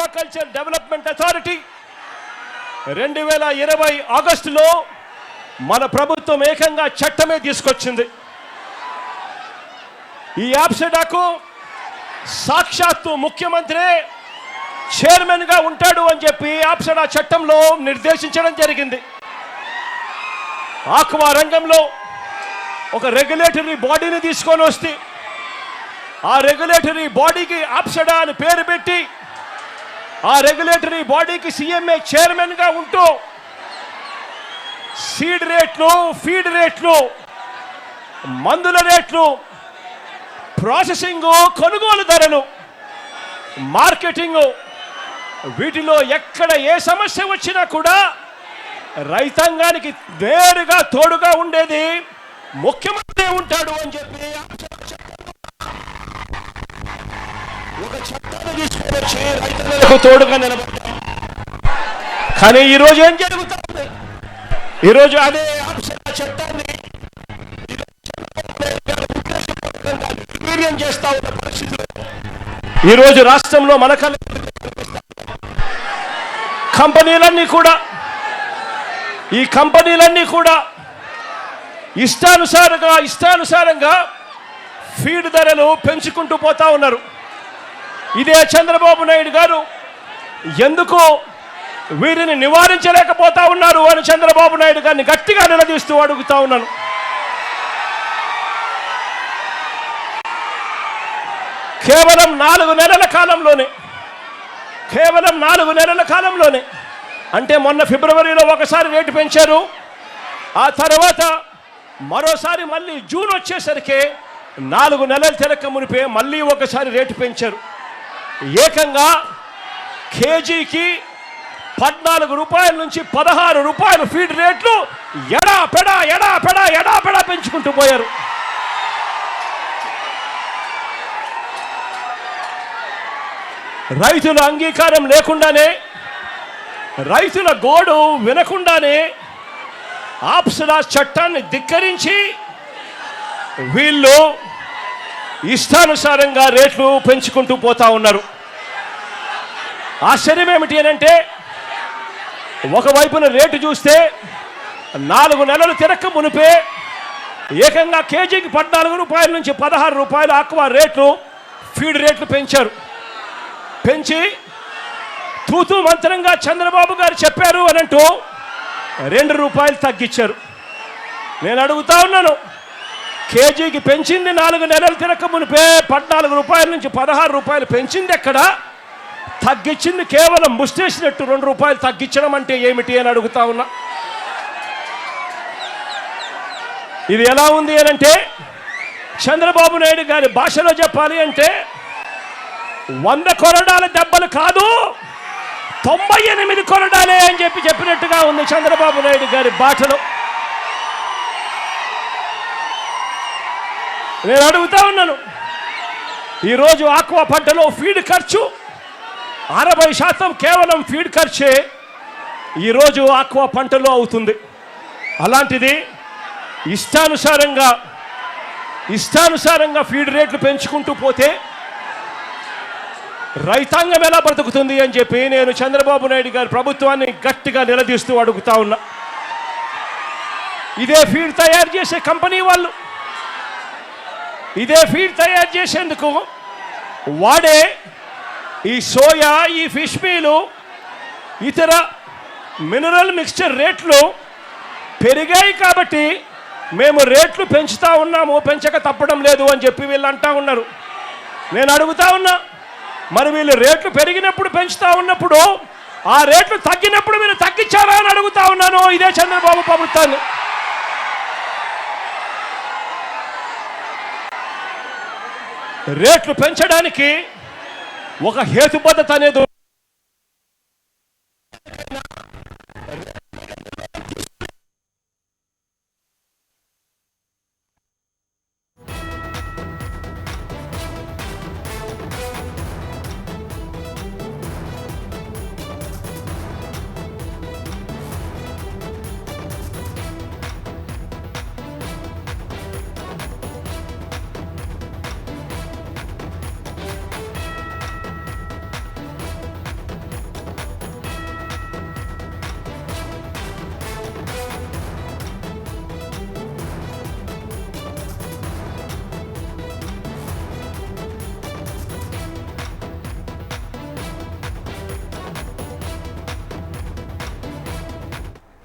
Aquaculture development authority 2020 ఆగస్టులో మన ప్రభుత్వం ఏకంగా చట్టమే తీసుకొచ్చింది. ఈ యాప్సెడాకు సాక్షాత్తు ముఖ్యమంత్రి చైర్మన్గా ఉంటాడు అని చెప్పి యాప్సెడా చట్టంలో నిర్దేశించడం జరిగింది. ఆక్వా రంగంలో ఒక రెగ్యులేటరీ బాడీని తీసుకొని వస్తే ఆ రెగ్యులేటరీ బాడీకి యాప్సెడా అని పేరు పెట్టి ఆ రెగ్యులేటరీ బాడీకి సీఎంఏ చైర్మన్గా ఉంటూ సీడ్ రేట్లు, ఫీడ్ రేట్లు, మందుల రేట్లు, ప్రాసెసింగ్, కొనుగోలు ధరలు, మార్కెటింగ్, వీటిలో ఎక్కడ ఏ సమస్య వచ్చినా కూడా రైతాంగానికి నేరుగా తోడుగా ఉండేది ముఖ్యమంత్రి ఉంటాడు అని చెప్పి ఒక చట్టాన్ని తీసుకొని వచ్చి రైతులకు తోడుగా నిలబడ్డారు. కానీ ఈరోజు ఏం జరుగుతుంది? ఈరోజు అదే చట్టాన్ని నిర్వీర్యం చేస్తా ఉన్న పరిస్థితులు ఈరోజు రాష్ట్రంలో మన కంపెనీలన్నీ కూడా ఇష్టానుసారంగా ఫీడ్ ధరలు పెంచుకుంటూ పోతా ఉన్నారు. ఇదే చంద్రబాబు నాయుడు గారు ఎందుకు వీరిని నివారించలేకపోతా ఉన్నారు అని చంద్రబాబు నాయుడు గారిని గట్టిగా నిలదీస్తూ అడుగుతా ఉన్నాను. కేవలం 4 నెలల కాలంలోనే అంటే మొన్న ఫిబ్రవరిలో ఒకసారి రేటు పెంచారు. ఆ తర్వాత మరోసారి మళ్ళీ జూన్ వచ్చేసరికి 4 నెలలు తిరక్క మునిపే మళ్ళీ ఒకసారి రేటు పెంచారు. ఏకంగా కేజీకి 14 రూపాయల నుంచి 16 రూపాయలు ఫీడ్ రేట్లు ఎడా పెంచుకుంటూ పోయారు. రైతుల అంగీకారం లేకుండానే, రైతుల గోడు వినకుండానే ఆప్సెడా చట్టాన్ని ధిక్కరించి వీళ్ళు ఇష్టానుసారంగా రేట్లు పెంచుకుంటూ పోతా ఉన్నారు. ఆశ్చర్యం ఏమిటి అంటే ఒకవైపున రేటు చూస్తే 4 నెలలు తిరక్క మునిపే ఏకంగా కేజీకి 14 రూపాయల నుంచి 16 రూపాయలు ఆక్వా రేట్లు, ఫీడ్ రేట్లు పెంచారు. పెంచి తూతూ మంత్రంగా చంద్రబాబు గారు చెప్పారు అనంటూ 2 రూపాయలు తగ్గించారు. నేను అడుగుతా ఉన్నాను, కేజీకి పెంచింది 4 నెలలు తిరక్క మునిపే 14 రూపాయల నుంచి 16 రూపాయలు పెంచింది ఎక్కడ? తగ్గించింది కేవలం ముష్టేసినట్టు 2 రూపాయలు తగ్గించడం అంటే ఏమిటి అని అడుగుతా ఉన్నా. ఇది ఎలా ఉంది అనంటే చంద్రబాబు నాయుడు గారి భాషలో చెప్పాలి అంటే 100 కొరడాల దెబ్బలు కాదు 98 కొరడాలే అని చెప్పినట్టుగా ఉంది చంద్రబాబు నాయుడు గారి భాషలో. నేను అడుగుతా ఉన్నాను, ఈరోజు ఆక్వా పంటలో ఫీడ్ ఖర్చు 60% కేవలం ఫీడ్ ఖర్చే ఈరోజు ఆక్వా పంటలో అవుతుంది. అలాంటిది ఇష్టానుసారంగా ఫీడ్ రేట్లు పెంచుకుంటూ పోతే రైతాంగం ఎలా బ్రతుకుతుంది అని చెప్పి నేను చంద్రబాబు నాయుడు గారి ప్రభుత్వాన్ని గట్టిగా నిలదీస్తూ అడుగుతా ఉన్నా. ఇదే ఫీడ్ తయారు చేసే కంపెనీ వాళ్ళు ఇదే ఫీడ్ తయారు చేసేందుకు వాడే ఈ సోయా, ఈ ఫిష్ మీలు, ఇతర మినరల్ మిక్స్చర్ రేట్లు పెరిగాయి కాబట్టి మేము రేట్లు పెంచుతా ఉన్నాము, పెంచక తప్పడం లేదు అని చెప్పి వీళ్ళు అంటా ఉన్నారు. నేను అడుగుతా ఉన్నా, మరి వీళ్ళు రేట్లు పెరిగినప్పుడు పెంచుతా ఉన్నప్పుడు ఆ రేట్లు తగ్గినప్పుడు మీరు తగ్గించారా అని అడుగుతా ఉన్నాను ఇదే చంద్రబాబు ప్రభుత్వాన్ని. రేట్లు పెంచడానికి ఒక హేతుబద్ధత అనేది